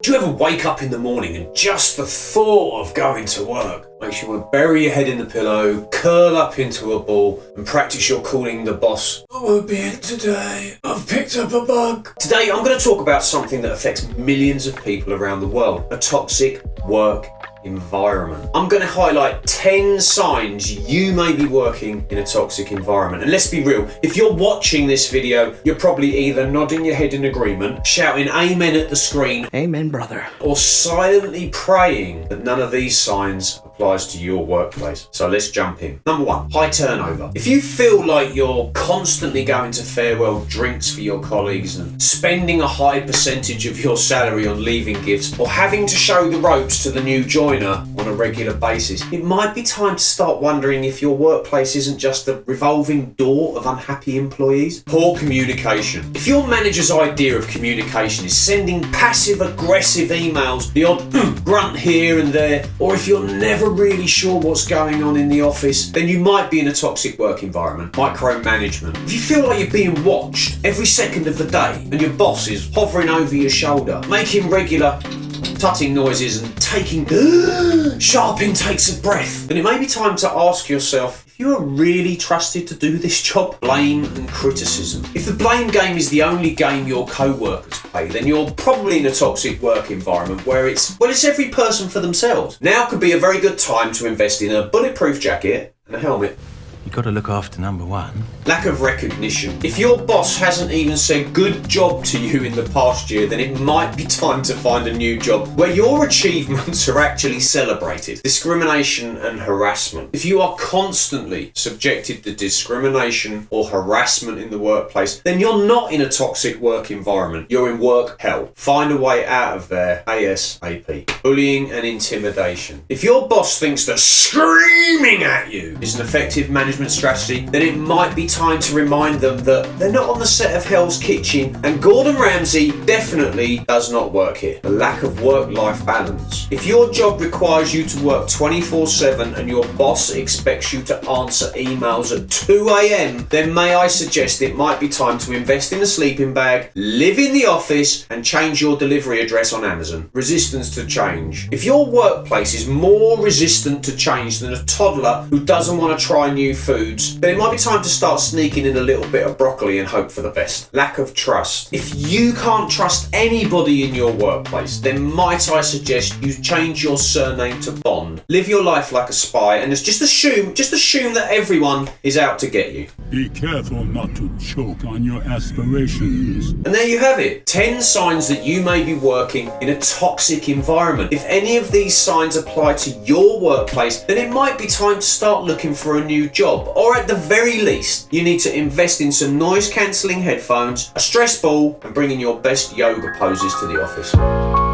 Do you ever wake up in the morning and just the thought of going to work makes you want to bury your head in the pillow, curl up into a ball and practice your calling the boss? I won't be in today. I've picked up a bug. Today I'm going to talk about something that affects millions of people around the world, a toxic work environment. I'm going to highlight 10 signs you may be working in a toxic environment. And let's be real, if you're watching this video, you're probably either nodding your head in agreement, shouting amen at the screen, amen brother, or silently praying that none of these signs applies to your workplace. So let's jump in. Number 1, high turnover. If you feel like you're constantly going to farewell drinks for your colleagues and spending a high percentage of your salary on leaving gifts, or having to show the ropes to the new joiner on a regular basis, it might be time to start wondering if your workplace isn't just a revolving door of unhappy employees. Poor communication. If your manager's idea of communication is sending passive-aggressive emails, the odd grunt here and there, or if you're never really sure what's going on in the office, then you might be in a toxic work environment. Micromanagement. If you feel like you're being watched every second of the day and your boss is hovering over your shoulder, making regular tutting noises and taking sharp intakes of breath, then it may be time to ask yourself if you are really trusted to do this job. Blame and criticism. If the blame game is the only game your co-workers play, then you're probably in a toxic work environment where it's every person for themselves. Now could be a very good time to invest in a bulletproof jacket and a helmet. You got to look after number one. Lack of recognition. If your boss hasn't even said good job to you in the past year, then it might be time to find a new job where your achievements are actually celebrated. Discrimination and harassment. If you are constantly subjected to discrimination or harassment in the workplace, then you're not in a toxic work environment. You're in work hell. Find a way out of there ASAP. Bullying and intimidation. If your boss thinks that screaming at you is an effective management strategy, then it might be time to remind them that they're not on the set of Hell's Kitchen and Gordon Ramsay definitely does not work here. The lack of work-life balance. If your job requires you to work 24/7 and your boss expects you to answer emails at 2 a.m, then may I suggest it might be time to invest in a sleeping bag, live in the office and change your delivery address on Amazon. Resistance to change. If your workplace is more resistant to change than a toddler who doesn't want to try new foods, then it might be time to start sneaking in a little bit of broccoli and hope for the best. Lack of trust. If you can't trust anybody in your workplace, then might I suggest you change your surname to Bond. Live your life like a spy and just assume that everyone is out to get you. Be careful not to choke on your aspirations. And there you have it. 10 signs that you may be working in a toxic environment. If any of these signs apply to your workplace, then it might be time to start looking for a new job. Or at the very least, you need to invest in some noise cancelling headphones, a stress ball, and bring in your best yoga poses to the office.